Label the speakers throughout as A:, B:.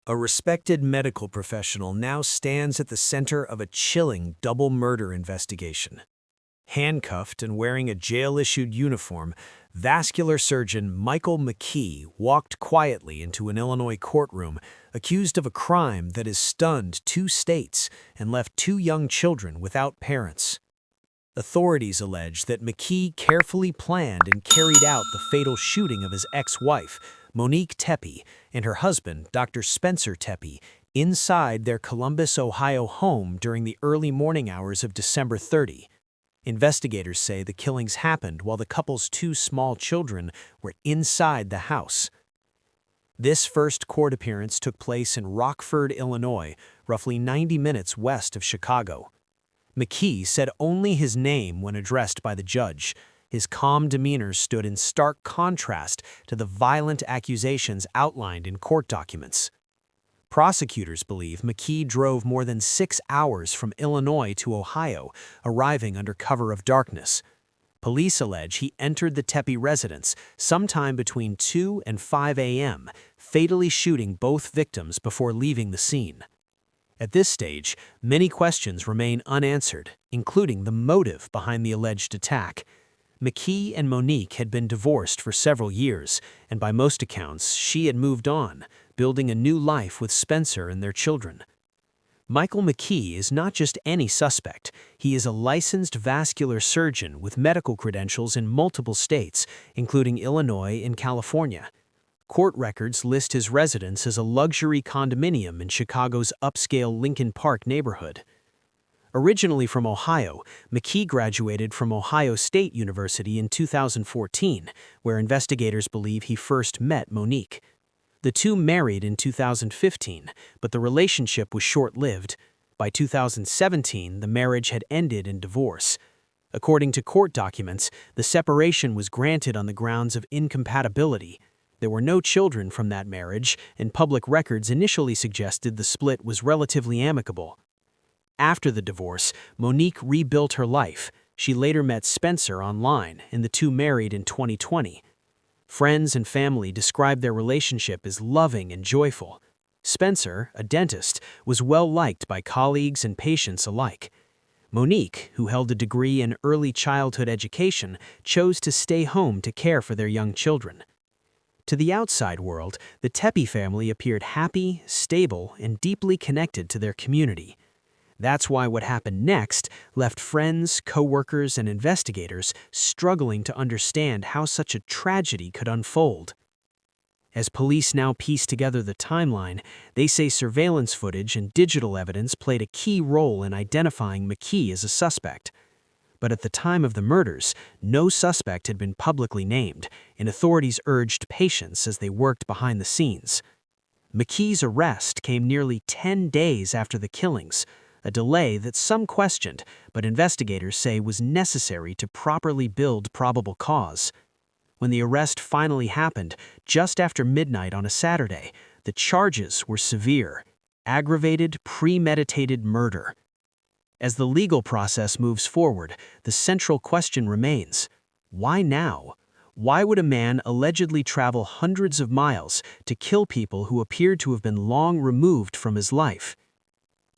A: A respected medical professional now stands at the center of a chilling double murder investigation. Handcuffed and wearing a jail-issued uniform, vascular surgeon Michael McKee walked quietly into an Illinois courtroom accused of a crime that has stunned 2 states and left 2 young children without parents. Authorities allege that McKee carefully planned and carried out the fatal shooting of his ex-wife, Monique Tepe, and her husband, Dr. Spencer Tepe, inside their Columbus, Ohio home during the early morning hours of December 30. Investigators say the killings happened while the couple's 2 small children were inside the house. This first court appearance took place in Rockford, Illinois, roughly 90 minutes west of Chicago. McKee said only his name when addressed by the judge. His calm demeanor stood in stark contrast to the violent accusations outlined in court documents. Prosecutors believe McKee drove more than 6 hours from Illinois to Ohio, arriving under cover of darkness. Police allege he entered the Tepe residence sometime between 2 and 5 a.m., fatally shooting both victims before leaving the scene. At this stage, many questions remain unanswered, including the motive behind the alleged attack. McKee and Monique had been divorced for several years, and by most accounts, she had moved on, building a new life with Spencer and their children. Michael McKee is not just any suspect. He is a licensed vascular surgeon with medical credentials in multiple states, including Illinois and California. Court records list his residence as a luxury condominium in Chicago's upscale Lincoln Park neighborhood. Originally from Ohio, McKee graduated from Ohio State University in 2014, where investigators believe he first met Monique. The 2 married in 2015, but the relationship was short-lived. By 2017, the marriage had ended in divorce. According to court documents, the separation was granted on the grounds of incompatibility. There were no children from that marriage, and public records initially suggested the split was relatively amicable. After the divorce, Monique rebuilt her life. She later met Spencer online, and the 2 married in 2020. Friends and family described their relationship as loving and joyful. Spencer, a dentist, was well-liked by colleagues and patients alike. Monique, who held a degree in early childhood education, chose to stay home to care for their young children. To the outside world, the Tepe family appeared happy, stable, and deeply connected to their community. That's why what happened next left friends, coworkers, and investigators struggling to understand how such a tragedy could unfold. As police now piece together the timeline, they say surveillance footage and digital evidence played a key role in identifying McKee as a suspect. But at the time of the murders, no suspect had been publicly named, and authorities urged patience as they worked behind the scenes. McKee's arrest came nearly 10 days after the killings, a delay that some questioned, but investigators say was necessary to properly build probable cause. When the arrest finally happened, just after midnight on a Saturday, the charges were severe: aggravated, premeditated murder. As the legal process moves forward, the central question remains: why now? Why would a man allegedly travel hundreds of miles to kill people who appeared to have been long removed from his life?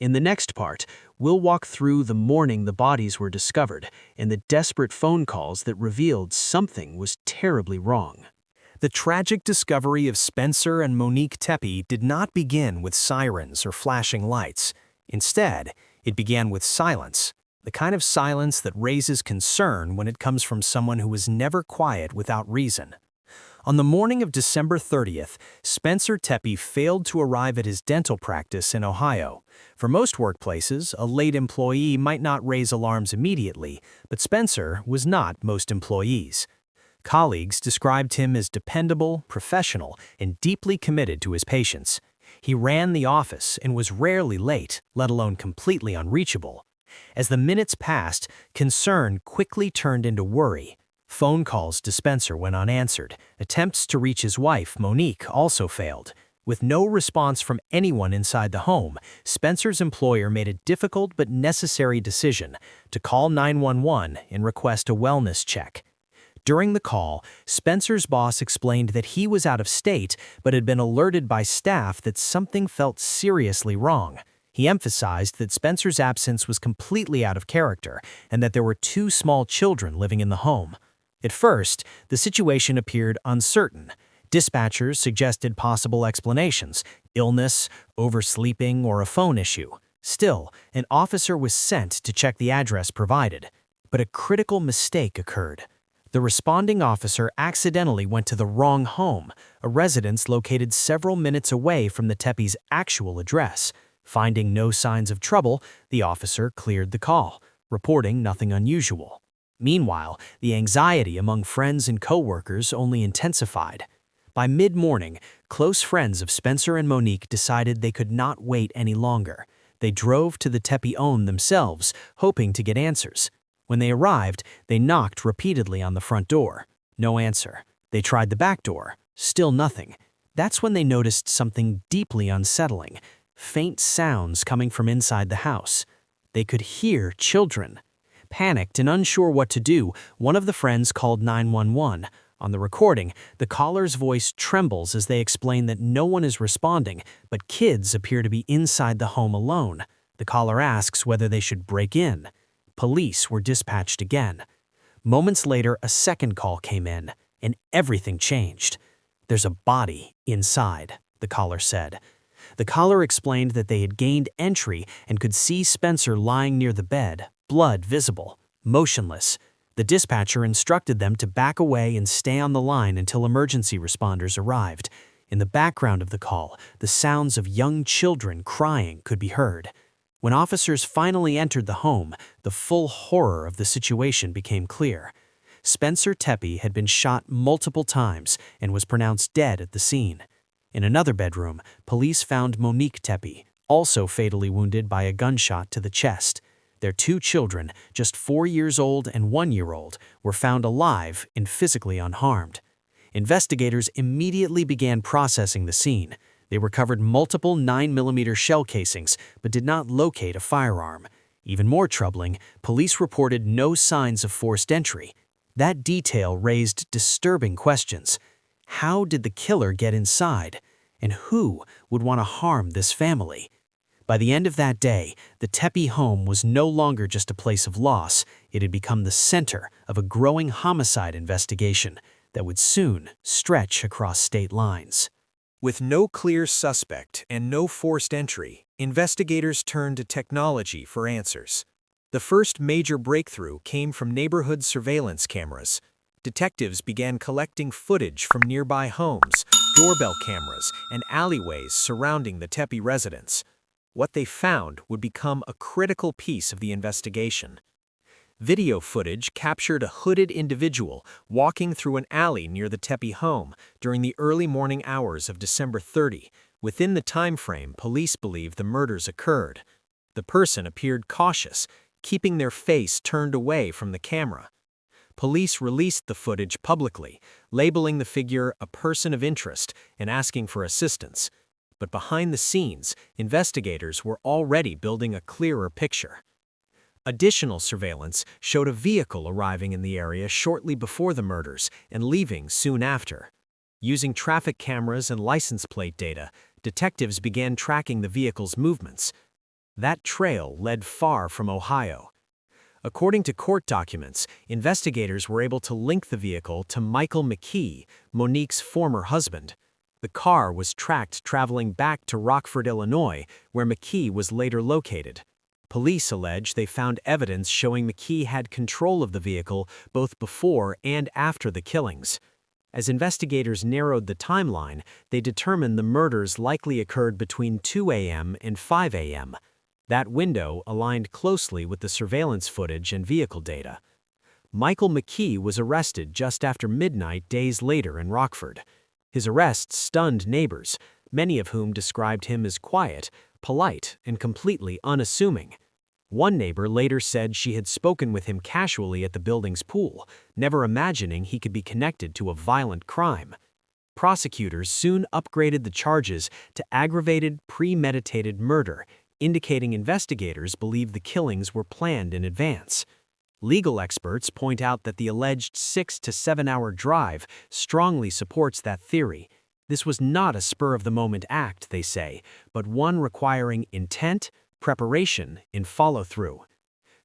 A: In the next part, we'll walk through the morning the bodies were discovered and the desperate phone calls that revealed something was terribly wrong. The tragic discovery of Spencer and Monique Tepe did not begin with sirens or flashing lights. Instead, it began with silence, the kind of silence that raises concern when it comes from someone who was never quiet without reason. On the morning of December 30th, Spencer Tepe failed to arrive at his dental practice in Ohio. For most workplaces, a late employee might not raise alarms immediately, but Spencer was not most employees. Colleagues described him as dependable, professional, and deeply committed to his patients. He ran the office and was rarely late, let alone completely unreachable. As the minutes passed, concern quickly turned into worry. Phone calls to Spencer went unanswered. Attempts to reach his wife, Monique, also failed. With no response from anyone inside the home, Spencer's employer made a difficult but necessary decision to call 911 and request a wellness check. During the call, Spencer's boss explained that he was out of state but had been alerted by staff that something felt seriously wrong. He emphasized that Spencer's absence was completely out of character and that there were 2 small children living in the home. At first, the situation appeared uncertain. Dispatchers suggested possible explanations: illness, oversleeping, or a phone issue. Still, an officer was sent to check the address provided. But a critical mistake occurred. The responding officer accidentally went to the wrong home, a residence located several minutes away from the Tepe's actual address. Finding no signs of trouble, the officer cleared the call, reporting nothing unusual. Meanwhile, the anxiety among friends and coworkers only intensified. By mid-morning, close friends of Spencer and Monique decided they could not wait any longer. They drove to the Tepe home themselves, hoping to get answers. When they arrived, they knocked repeatedly on the front door. No answer. They tried the back door. Still nothing. That's when they noticed something deeply unsettling: faint sounds coming from inside the house. They could hear children. Panicked and unsure what to do, one of the friends called 911. On the recording, the caller's voice trembles as they explain that no one is responding, but kids appear to be inside the home alone. The caller asks whether they should break in. Police were dispatched again. Moments later, a second call came in, and everything changed. "There's a body inside," the caller said. The caller explained that they had gained entry and could see Spencer lying near the bed, blood visible, motionless. The dispatcher instructed them to back away and stay on the line until emergency responders arrived. In the background of the call, the sounds of young children crying could be heard. When officers finally entered the home, the full horror of the situation became clear. Spencer Tepe had been shot multiple times and was pronounced dead at the scene. In another bedroom, police found Monique Tepe, also fatally wounded by a gunshot to the chest. Their 2 children, just 4 years old and 1 year old, were found alive and physically unharmed. Investigators immediately began processing the scene. They recovered multiple 9mm shell casings, but did not locate a firearm. Even more troubling, police reported no signs of forced entry. That detail raised disturbing questions. How did the killer get inside? And who would want to harm this family? By the end of that day, the Tepe home was no longer just a place of loss. It had become the center of a growing homicide investigation that would soon stretch across state lines. With no clear suspect and no forced entry, investigators turned to technology for answers. The first major breakthrough came from neighborhood surveillance cameras. Detectives began collecting footage from nearby homes, doorbell cameras, and alleyways surrounding the Tepe residence. What they found would become a critical piece of the investigation. Video footage captured a hooded individual walking through an alley near the Tepe home during the early morning hours of December 30. Within the time frame, police believe the murders occurred. The person appeared cautious, keeping their face turned away from the camera. Police released the footage publicly, labeling the figure a person of interest and asking for assistance. But behind the scenes, investigators were already building a clearer picture. Additional surveillance showed a vehicle arriving in the area shortly before the murders and leaving soon after. Using traffic cameras and license plate data, detectives began tracking the vehicle's movements. That trail led far from Ohio. According to court documents, investigators were able to link the vehicle to Michael McKee, Monique's former husband. The car was tracked traveling back to Rockford, Illinois, where McKee was later located. Police allege they found evidence showing McKee had control of the vehicle both before and after the killings. As investigators narrowed the timeline, they determined the murders likely occurred between 2 a.m. and 5 a.m. That window aligned closely with the surveillance footage and vehicle data. Michael McKee was arrested just after midnight days later in Rockford. His arrest stunned neighbors, many of whom described him as quiet, polite, and completely unassuming. One neighbor later said she had spoken with him casually at the building's pool, never imagining he could be connected to a violent crime. Prosecutors soon upgraded the charges to aggravated, premeditated murder, indicating investigators believed the killings were planned in advance. Legal experts point out that the alleged 6 to 7 hour drive strongly supports that theory. This was not a spur-of-the-moment act, they say, but one requiring intent, preparation, and follow-through.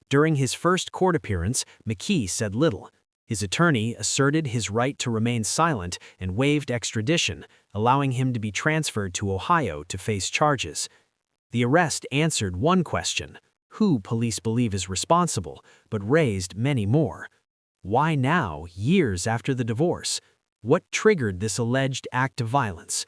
A: During his first court appearance, McKee said little. His attorney asserted his right to remain silent and waived extradition, allowing him to be transferred to Ohio to face charges. The arrest answered one question: who police believe is responsible, but raised many more. Why now, years after the divorce? What triggered this alleged act of violence?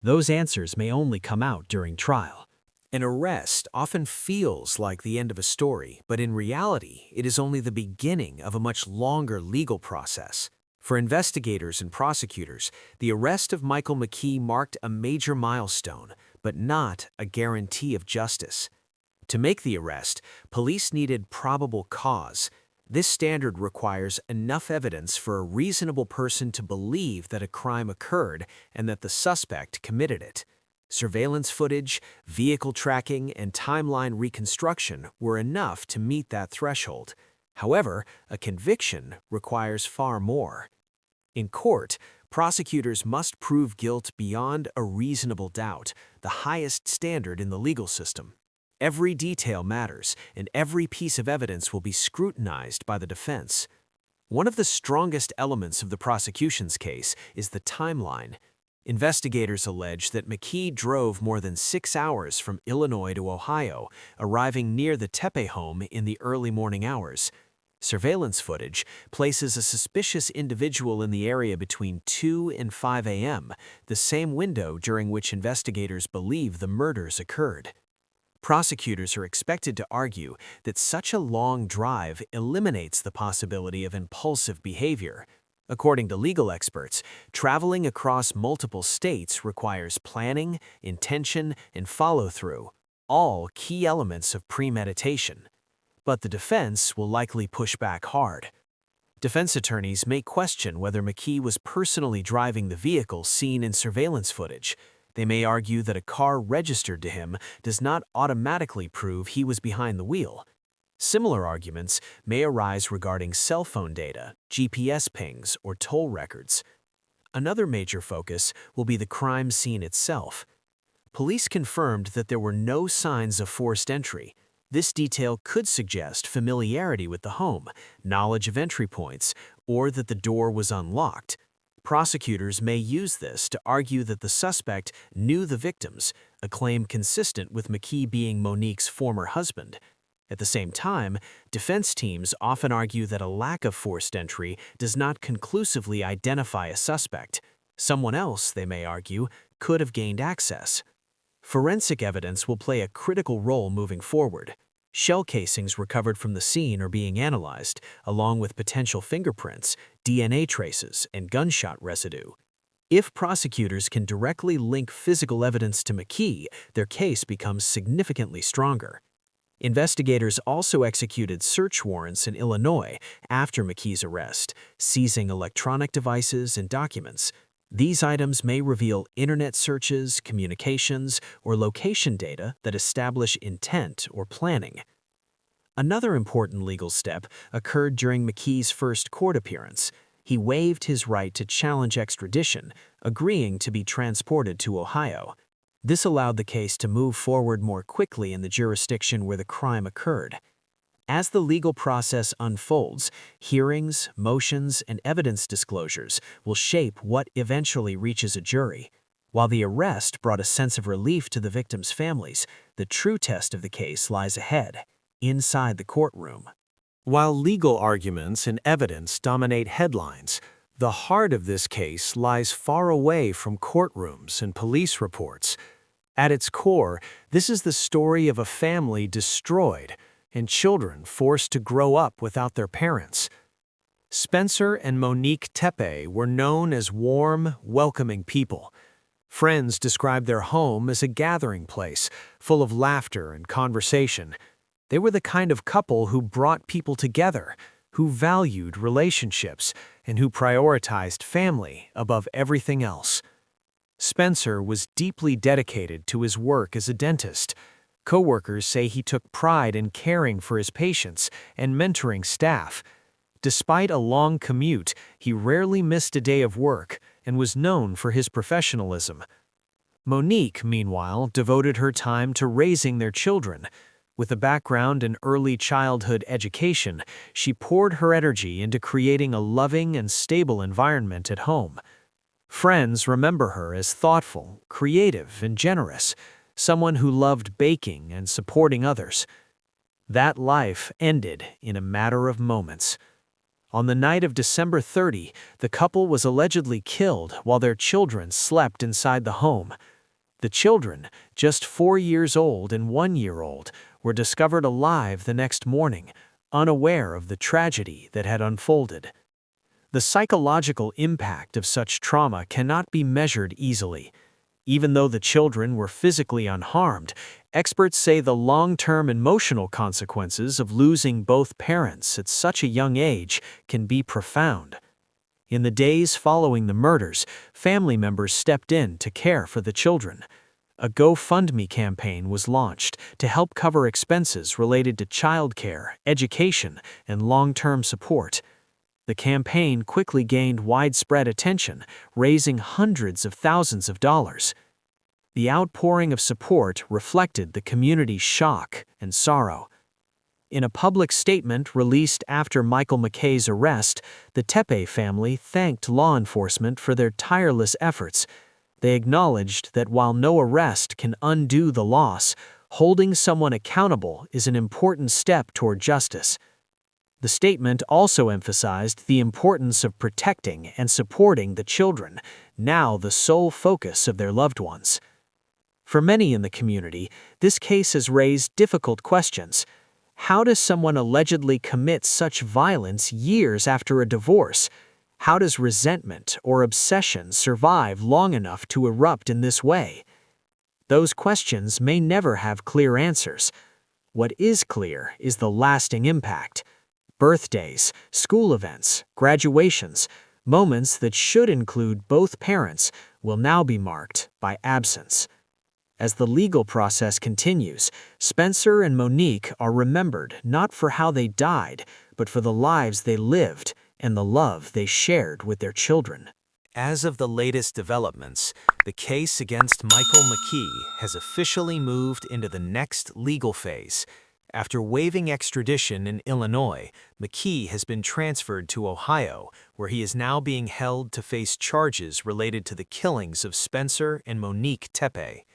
A: Those answers may only come out during trial. An arrest often feels like the end of a story, but in reality, it is only the beginning of a much longer legal process. For investigators and prosecutors, the arrest of Michael McKee marked a major milestone, but not a guarantee of justice. To make the arrest, police needed probable cause. This standard requires enough evidence for a reasonable person to believe that a crime occurred and that the suspect committed it. Surveillance footage, vehicle tracking, and timeline reconstruction were enough to meet that threshold. However, a conviction requires far more. In court, prosecutors must prove guilt beyond a reasonable doubt, the highest standard in the legal system. Every detail matters, and every piece of evidence will be scrutinized by the defense. One of the strongest elements of the prosecution's case is the timeline. Investigators allege that McKee drove more than 6 hours from Illinois to Ohio, arriving near the Tepe home in the early morning hours. Surveillance footage places a suspicious individual in the area between 2 and 5 a.m., the same window during which investigators believe the murders occurred. Prosecutors are expected to argue that such a long drive eliminates the possibility of impulsive behavior. According to legal experts, traveling across multiple states requires planning, intention, and follow-through, all key elements of premeditation. But the defense will likely push back hard. Defense attorneys may question whether McKee was personally driving the vehicle seen in surveillance footage. They may argue that a car registered to him does not automatically prove he was behind the wheel. Similar arguments may arise regarding cell phone data, GPS pings, or toll records. Another major focus will be the crime scene itself. Police confirmed that there were no signs of forced entry. This detail could suggest familiarity with the home, knowledge of entry points, or that the door was unlocked. Prosecutors may use this to argue that the suspect knew the victims, a claim consistent with McKee being Monique's former husband. At the same time, defense teams often argue that a lack of forced entry does not conclusively identify a suspect. Someone else, they may argue, could have gained access. Forensic evidence will play a critical role moving forward. Shell casings recovered from the scene are being analyzed, along with potential fingerprints, DNA traces, and gunshot residue. If prosecutors can directly link physical evidence to McKee, their case becomes significantly stronger. Investigators also executed search warrants in Illinois after McKee's arrest, seizing electronic devices and documents. These items may reveal internet searches, communications, or location data that establish intent or planning. Another important legal step occurred during McKee's first court appearance. He waived his right to challenge extradition, agreeing to be transported to Ohio. This allowed the case to move forward more quickly in the jurisdiction where the crime occurred. As the legal process unfolds, hearings, motions, and evidence disclosures will shape what eventually reaches a jury. While the arrest brought a sense of relief to the victims' families, the true test of the case lies ahead, inside the courtroom. While legal arguments and evidence dominate headlines, the heart of this case lies far away from courtrooms and police reports. At its core, this is the story of a family destroyed and children forced to grow up without their parents. Spencer and Monique Tepe were known as warm, welcoming people. Friends described their home as a gathering place, full of laughter and conversation. They were the kind of couple who brought people together, who valued relationships, and who prioritized family above everything else. Spencer was deeply dedicated to his work as a dentist. Coworkers say he took pride in caring for his patients and mentoring staff. Despite a long commute, he rarely missed a day of work and was known for his professionalism. Monique, meanwhile, devoted her time to raising their children. With a background in early childhood education, she poured her energy into creating a loving and stable environment at home. Friends remember her as thoughtful, creative, and generous, someone who loved baking and supporting others. That life ended in a matter of moments. On the night of December 30, the couple was allegedly killed while their children slept inside the home. The children, just 4 years old and 1 year old, were discovered alive the next morning, unaware of the tragedy that had unfolded. The psychological impact of such trauma cannot be measured easily. Even though the children were physically unharmed, experts say the long-term emotional consequences of losing both parents at such a young age can be profound. In the days following the murders, family members stepped in to care for the children. A GoFundMe campaign was launched to help cover expenses related to childcare, education, and long-term support. The campaign quickly gained widespread attention, raising hundreds of thousands of dollars. The outpouring of support reflected the community's shock and sorrow. In a public statement released after Michael McKay's arrest, the Tepe family thanked law enforcement for their tireless efforts. They acknowledged that while no arrest can undo the loss, holding someone accountable is an important step toward justice. The statement also emphasized the importance of protecting and supporting the children, now the sole focus of their loved ones. For many in the community, this case has raised difficult questions. How does someone allegedly commit such violence years after a divorce? How does resentment or obsession survive long enough to erupt in this way? Those questions may never have clear answers. What is clear is the lasting impact. Birthdays, school events, graduations, moments that should include both parents will now be marked by absence. As the legal process continues, Spencer and Monique are remembered not for how they died, but for the lives they lived and the love they shared with their children. As of the latest developments, the case against Michael McKay has officially moved into the next legal phase. After waiving extradition in Illinois, McKay has been transferred to Ohio, where he is now being held to face charges related to the killings of Spencer and Monique Tepe.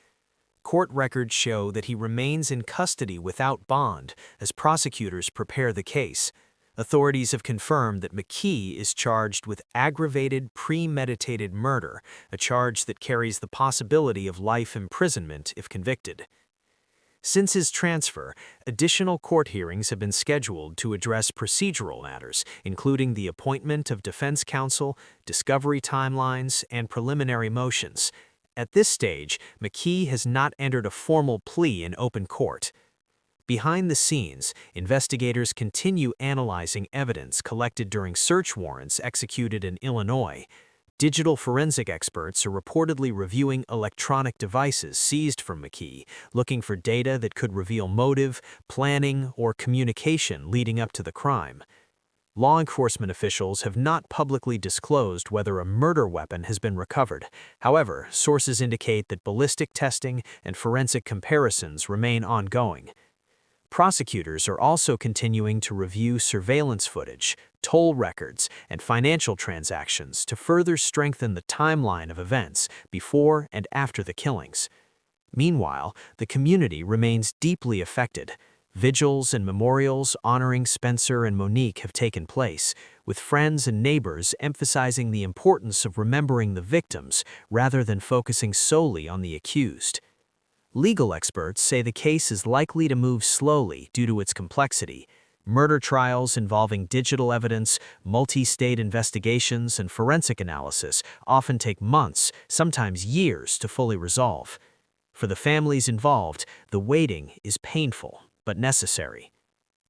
A: Court records show that he remains in custody without bond as prosecutors prepare the case. Authorities have confirmed that McKay is charged with aggravated premeditated murder, a charge that carries the possibility of life imprisonment if convicted. Since his transfer, additional court hearings have been scheduled to address procedural matters, including the appointment of defense counsel, discovery timelines, and preliminary motions. At this stage, McKay has not entered a formal plea in open court. Behind the scenes, investigators continue analyzing evidence collected during search warrants executed in Illinois. Digital forensic experts are reportedly reviewing electronic devices seized from McKay, looking for data that could reveal motive, planning, or communication leading up to the crime. Law enforcement officials have not publicly disclosed whether a murder weapon has been recovered. However, sources indicate that ballistic testing and forensic comparisons remain ongoing. Prosecutors are also continuing to review surveillance footage, toll records, and financial transactions to further strengthen the timeline of events before and after the killings. Meanwhile, the community remains deeply affected. Vigils and memorials honoring Spencer and Monique have taken place, with friends and neighbors emphasizing the importance of remembering the victims rather than focusing solely on the accused. Legal experts say the case is likely to move slowly due to its complexity. Murder trials involving digital evidence, multi-state investigations, and forensic analysis often take months, sometimes years, to fully resolve. For the families involved, the waiting is painful but necessary.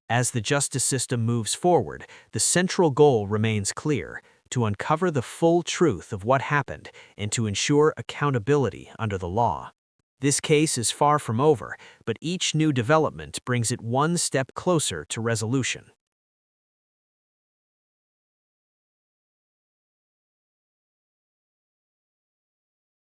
A: As the justice system moves forward, the central goal remains clear: to uncover the full truth of what happened and to ensure accountability under the law. This case is far from over, but each new development brings it one step closer to resolution.